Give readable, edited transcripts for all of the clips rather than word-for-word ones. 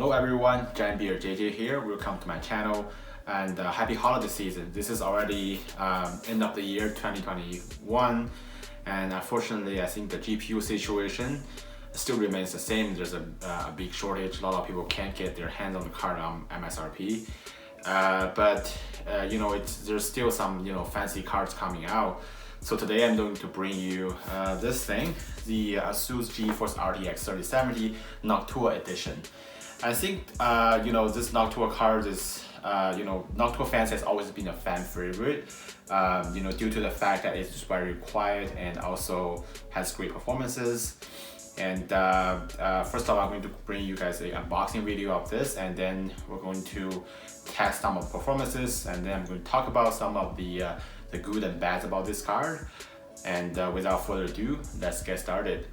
Hello everyone, JJ here. Welcome to my channel and happy holiday season. This is already end of the year 2021, and unfortunately I think the GPU situation still remains the same. There's a big shortage. A lot of people can't get their hands on the card on MSRP. But there's still some fancy cards coming out. So today I'm going to bring you this thing, the Asus GeForce RTX 3070 Noctua edition. I think this Noctua card is Noctua fans has always been a fan favorite. Due to the fact that it's very quiet and also has great performances. And first of all, I'm going to bring you guys an unboxing video of this, and then we're going to test some of the performances, and then I'm going to talk about some of the good and bad about this card. And without further ado, let's get started.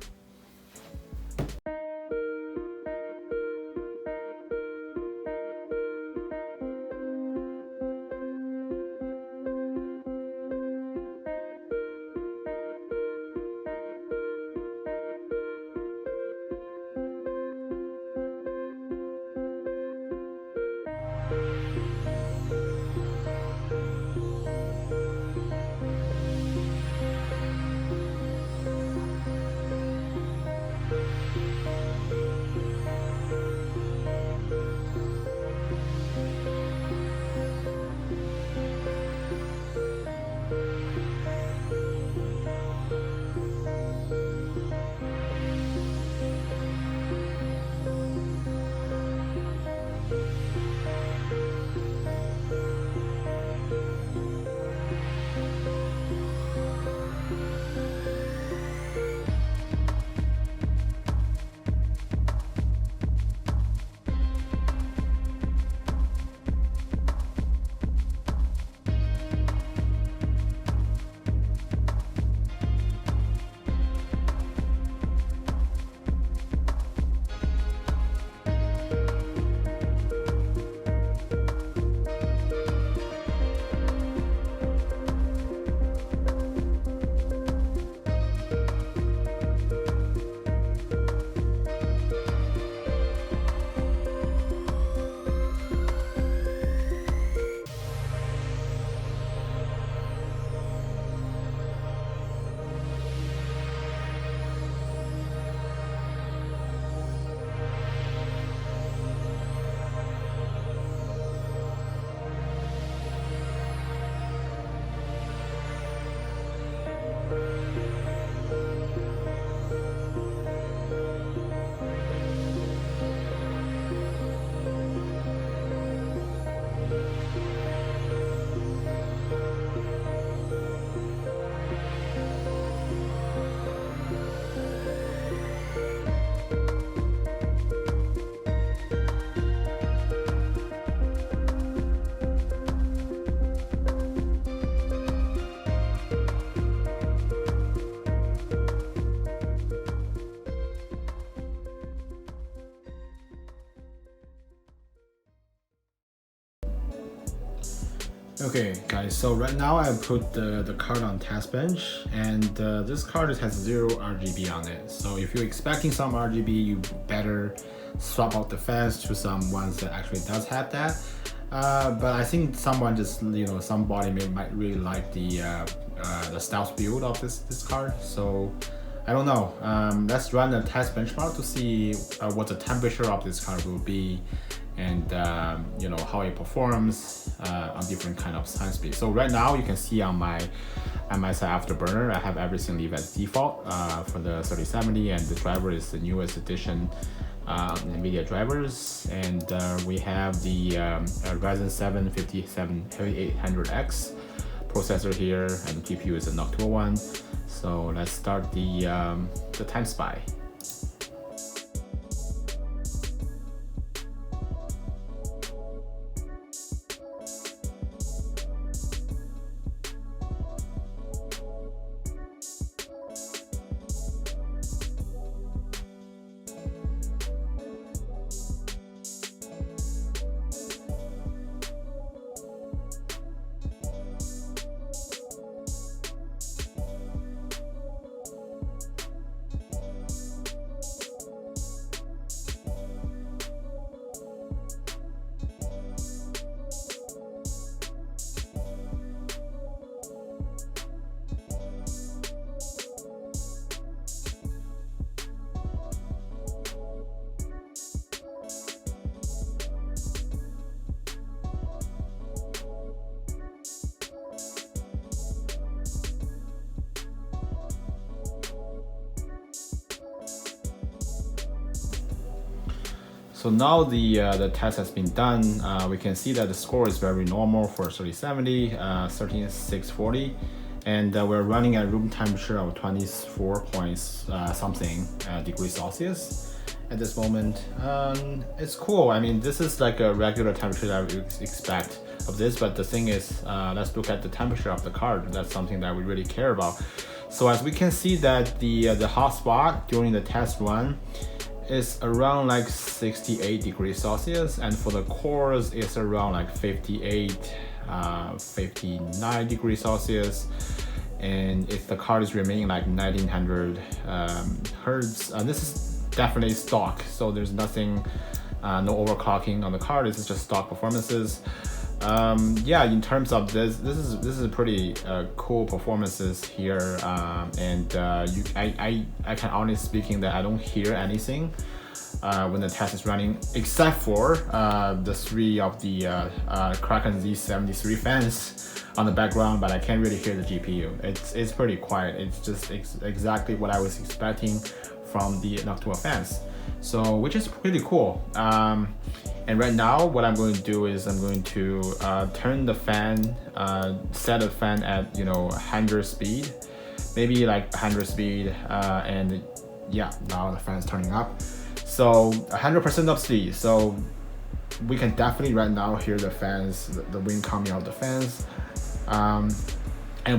Okay guys, so right now I put the card on test bench, and this card has 0 RGB on it. So if you're expecting some RGB, you better swap out the fans to some ones that actually does have that. But I think someone just, somebody might really like the stealth build of this card. So I don't know. Let's run a test benchmark to see what the temperature of this card will be, and how it performs on different kind of time speed. So right now you can see on my side afterburner, I have everything leave as default for the 3070, and the driver is the newest edition NVIDIA drivers, and we have the Ryzen 7 5800X processor here, and the GPU is a Noctua one. So let's start the time spy. So now the test has been done. We can see that the score is very normal for 3070, 13640, and we're running at room temperature of 24 point something degrees Celsius at this moment. It's cool. I mean, this is like a regular temperature that we expect of this, but the thing is, let's look at the temperature of the card. That's something that we really care about. So as we can see that the hot spot during the test run is around like 68 degrees Celsius, and for the cores it's around like 58, 59 degrees Celsius. And if the card is remaining like 1900 hertz, this is definitely stock, so there's nothing, no overclocking on the card. This is just stock performances. Yeah, in terms of this is a pretty cool performances here, and I can honestly speaking that I don't hear anything when the test is running, except for the three of the Kraken Z73 fans on the background, but I can't really hear the GPU. It's pretty quiet. It's just exactly what I was expecting from the Noctua fans, so which is pretty cool. And right now what I'm going to do is I'm going to turn the fan, set the fan at 100 speed, maybe like 100 speed, and yeah, now the fan is turning up, so 100% of speed. So we can definitely right now hear the fans, the wind coming out of the fans. And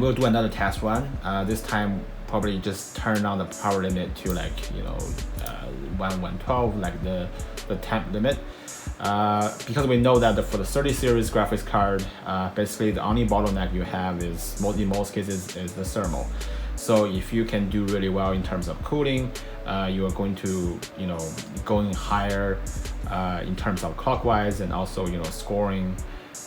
we'll do another test run. This time probably just turn on the power limit to like 112, like the temp limit, because we know that for the 30 series graphics card, basically the only bottleneck you have is in most cases is the thermal. So if you can do really well in terms of cooling, you are going to going higher in terms of clockwise, and also scoring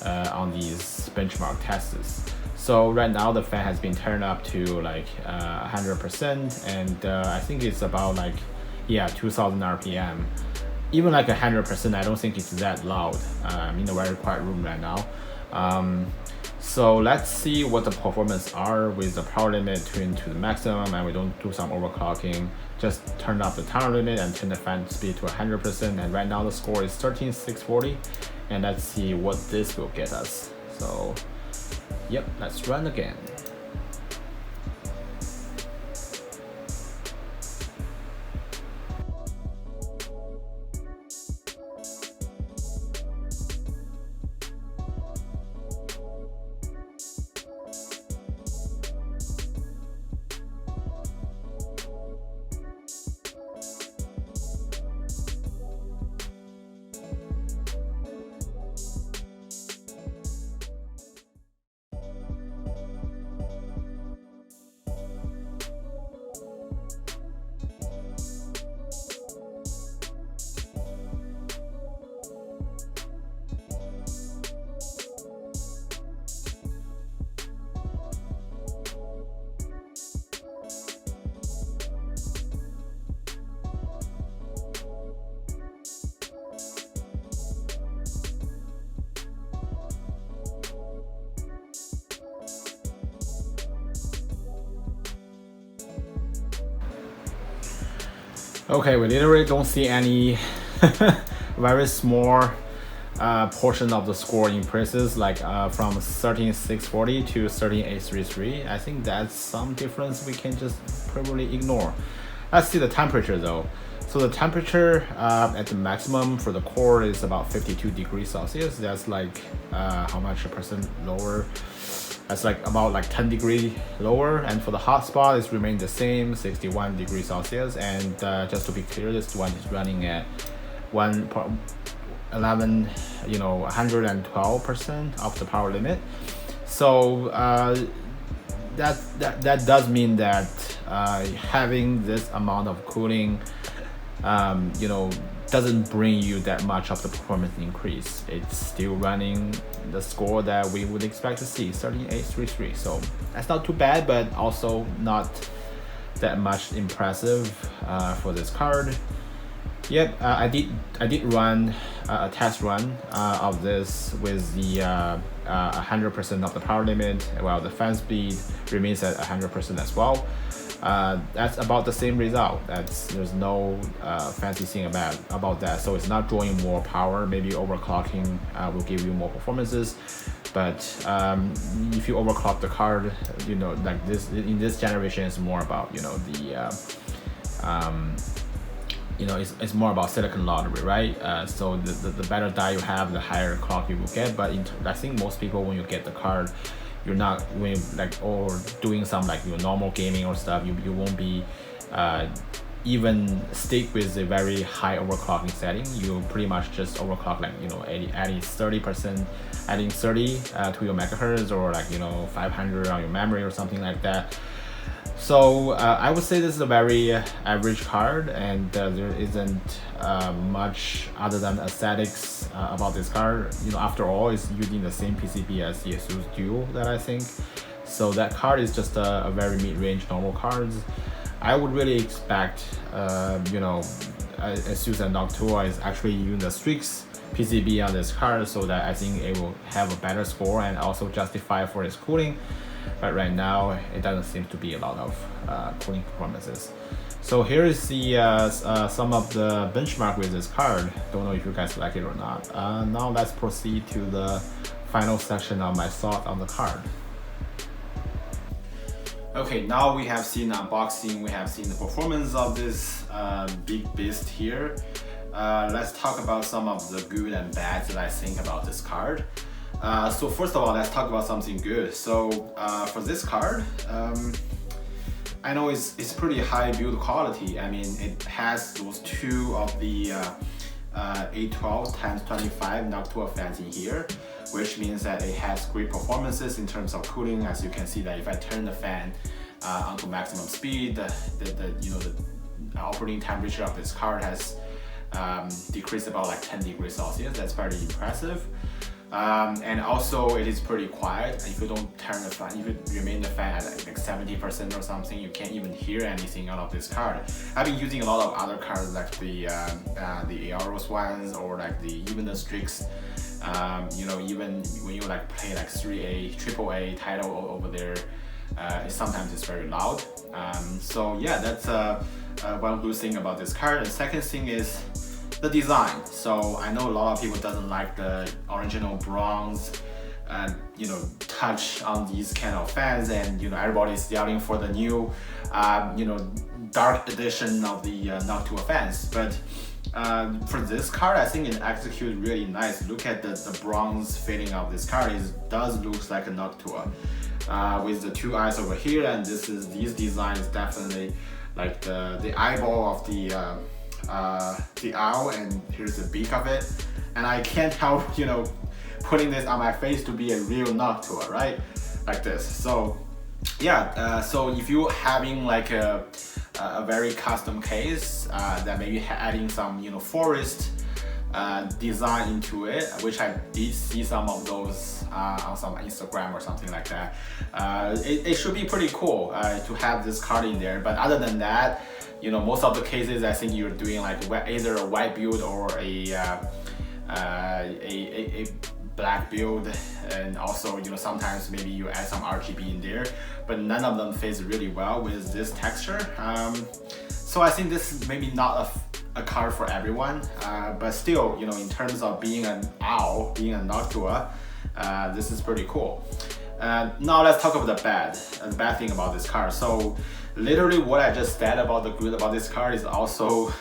on these benchmark tests. So right now the fan has been turned up to like 100%, and I think it's about like 2000 RPM. Even like 100%, I don't think it's that loud. I'm in a very quiet room right now. So let's see what the performance are with the power limit tuned to the maximum, and we don't do some overclocking. Just turn up the power limit and turn the fan speed to 100%. And right now the score is 13640, and let's see what this will get us. So yep, let's run again. Okay, we literally don't see any very small portion of the score increases, like from 13640 to 13833. I think that's some difference we can just probably ignore. Let's see the temperature though. So the temperature at the maximum for the core is about 52 degrees Celsius. That's like how much a percent lower? That's like about like 10 degrees lower. And for the hotspot, it's remained the same, 61 degrees Celsius. And just to be clear, this one is running at 112% of the power limit. So that does mean that having this amount of cooling doesn't bring you that much of the performance increase. It's still running the score that we would expect to see, 13833. So that's not too bad, but also not that much impressive for this card. Yep, I did run a test run of this with the 100% of the power limit, while the fan speed remains at 100% as well. that's about the same result. There's no fancy thing about that. So it's not drawing more power. Maybe overclocking will give you more performances, but if you overclock the card, like this in this generation, it's more about it's more about silicon lottery, right? So the better die you have, the higher clock you will get. But I think most people, when you get the card, you're not when you or doing some normal gaming or stuff, you won't be even stick with a very high overclocking setting. You pretty much just overclock adding 30%, adding 30 to your megahertz, or 500 on your memory or something like that. So I would say this is a very average card, and there isn't much other than aesthetics about this card. After all, it's using the same PCB as the Asus Duo that I think. So that card is just a very mid-range normal card. I would really expect, Asus and Noctua is actually using the Strix PCB on this card, so that I think it will have a better score and also justify for its cooling. But right now, it doesn't seem to be a lot of cooling performances. So here is the some of the benchmark with this card. Don't know if you guys like it or not. Now let's proceed to the final section of my thought on the card. Okay, now we have seen unboxing, we have seen the performance of this big beast here. Let's talk about some of the good and bad that I think about this card. So first of all, let's talk about something good. So for this card, I know it's pretty high build quality. I mean, it has those two of the A12 x 25 Noctua fans in here, which means that it has great performances in terms of cooling. As you can see, that if I turn the fan onto maximum speed, the operating temperature of this card has decreased about 10 degrees Celsius. That's very impressive. And also it is pretty quiet. If you don't turn the fan, if you remain the fan at 70% or something, you can't even hear anything out of this card. I've been using a lot of other cards like the Asus ones, or even the Strix. Even when you play 3A, AAA title over there, sometimes it's very loud. So yeah, that's one good thing about this card. And the second thing is the design. So I know a lot of people doesn't like the original bronze touch on these kind of fans, and everybody's yelling for the new dark edition of the Noctua fans. But for this card, I think it executes really nice. Look at the bronze fitting of this card. It does look like a Noctua with the two eyes over here, and this design is definitely like the eyeball of the owl, and here's the beak of it. And I can't help putting this on my face to be a real Noctua, right? Like this. So yeah, so if you're having a very custom case that maybe adding some forest design into it, which I did see some of those on some Instagram or something like that, it should be pretty cool to have this card in there. But other than that, most of the cases, I think you're doing either a white build or a black build, and also sometimes maybe you add some RGB in there, but none of them fits really well with this texture. So I think this is maybe not a card for everyone, but still, in terms of being an owl, being a Noctua, this is pretty cool. Now let's talk about the bad thing about this card. So literally what I just said about the good about this card is also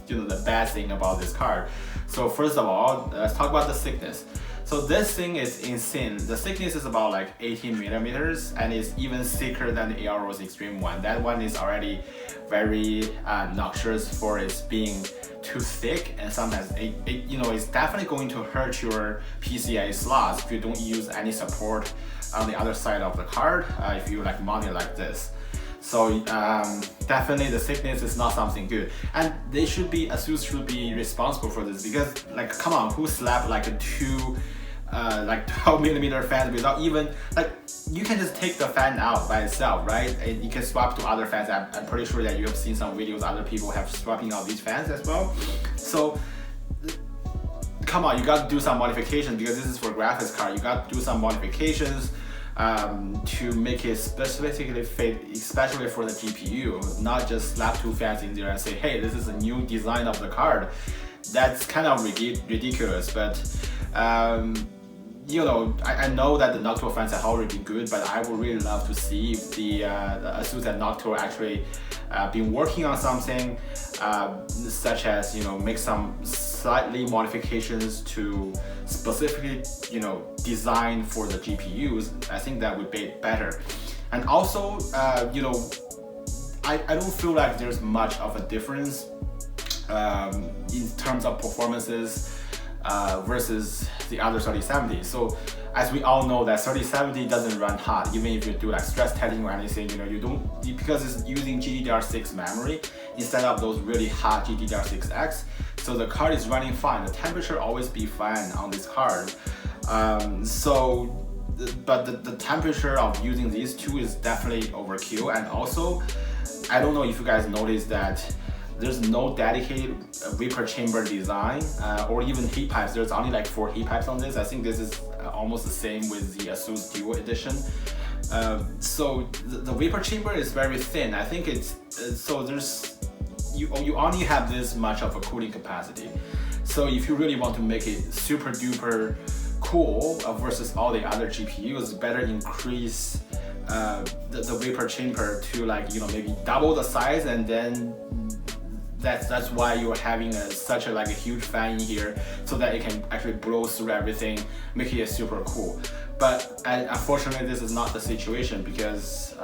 the bad thing about this card. So first of all, let's talk about the thickness. So this thing is insane. The thickness is about 18 millimeters, and it's even thicker than the Asus Extreme one. That one is already very noxious for its being too thick, and sometimes it's definitely going to hurt your PCIe slots if you don't use any support on the other side of the card, if you mount it like this. So definitely the thickness is not something good, and Asus should be responsible for this, because come on, who slapped a two 12 millimeter fan without even you can just take the fan out by itself, right? And you can swap to other fans. I'm pretty sure that you have seen some videos other people have swapping out these fans as well. So come on, you got to do some modifications, because this is for graphics card. You got to do some modifications. to make it specifically fit, especially for the GPU, not just slap two fans in there and say, hey, this is a new design of the card. That's kind of ridiculous, but you know, I know that the Noctua fans have already been good, but I would really love to see if the Asus and Noctua actually been working on something, such as, you know, make some slightly modifications to specifically, you know, design for the GPUs. I think that would be better. And also, you know, I don't feel like there's much of a difference in terms of performances versus the other 3070. So as we all know that 3070 doesn't run hot, even if you do like stress testing or anything, you know, you don't, because it's using GDDR6 memory instead of those really hot GDDR6X. So the card is running fine. The temperature always be fine on this card. But the temperature of using these two is definitely overkill. And also, I don't know if you guys noticed that there's no dedicated vapor chamber design or even heat pipes. There's only like 4 heat pipes on this. I think this is almost the same with the Asus Duo Edition. So the vapor chamber is very thin. I think it's so there's you only have this much of a cooling capacity. So if you really want to make it super duper cool versus all the other GPUs, better increase the vapor chamber to, like, you know, maybe double the size, and then that's why you're having such a huge fan in here, so that it can actually blow through everything, making it super cool. But unfortunately, this is not the situation, because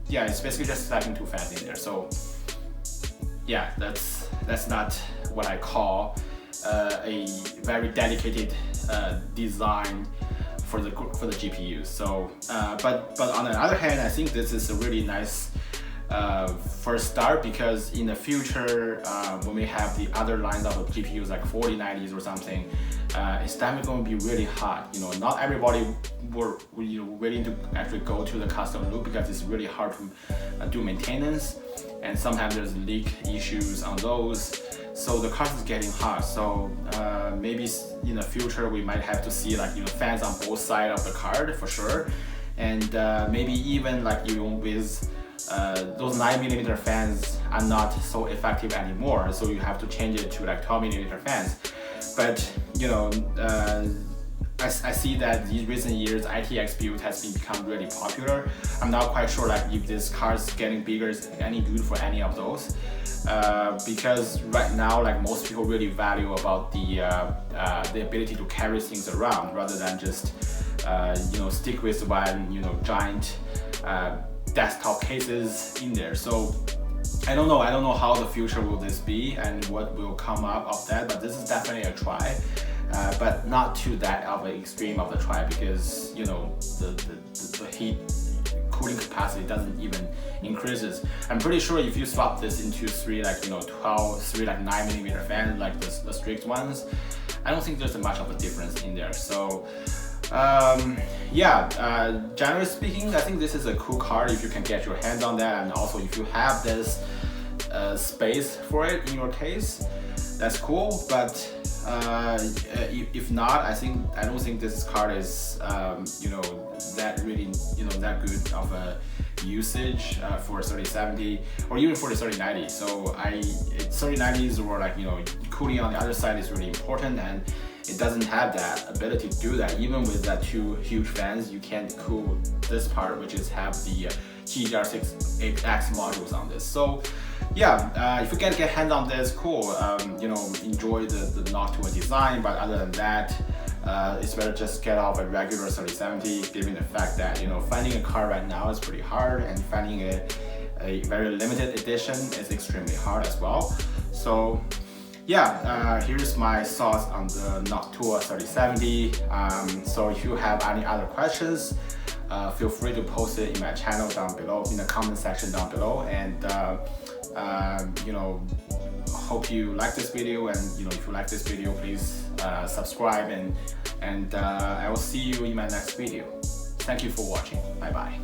yeah, it's basically just slapping 2 fans in there. So yeah, that's not what I call a very dedicated design for the GPU. So but on the other hand, I think this is a really nice first start, because in the future, when we have the other lines of GPUs like 4090s or something, it's definitely going to be really hot. You know, not everybody were willing to actually go to the custom loop, because it's really hard to do maintenance, and sometimes there's leak issues on those. So the card is getting hot. So maybe in the future we might have to see fans on both sides of the card for sure, and maybe even with those 9mm fans are not so effective anymore, so you have to change it to 12mm fans. But you know, I see that these recent years RTX build has become really popular. I'm not quite sure if this card's getting bigger is any good for any of those, because right now most people really value about the ability to carry things around rather than just stick with one giant desktop cases in there. So I don't know how the future will this be and what will come up of that, but this is definitely a try, but not to that of an extreme of the try, because the heat cooling capacity doesn't even increases. I'm pretty sure if you swap this into three 9mm fans like the strict ones, I don't think there's much of a difference in there. So yeah, generally speaking, I think this is a cool card if you can get your hands on that, and also if you have this space for it in your case, that's cool. But if not, I don't think this card is that really that good of a usage for 3070 or even for the 3090. So 3090s or cooling on the other side is really important, and it doesn't have that ability to do that. Even with that 2 huge fans, you can't cool this part, which is have the GDDR6X modules on this. So yeah, if you can get hands on this, cool. Enjoy the Noctua design, but other than that, it's better just get off a regular 3070, given the fact that finding a card right now is pretty hard, and finding a very limited edition is extremely hard as well. So yeah, here's my thoughts on the Noctua 3070. So if you have any other questions, feel free to post it in my channel down below, in the comment section down below. And hope you like this video, and if you like this video, please subscribe, and I will see you in my next video. Thank you for watching. Bye bye.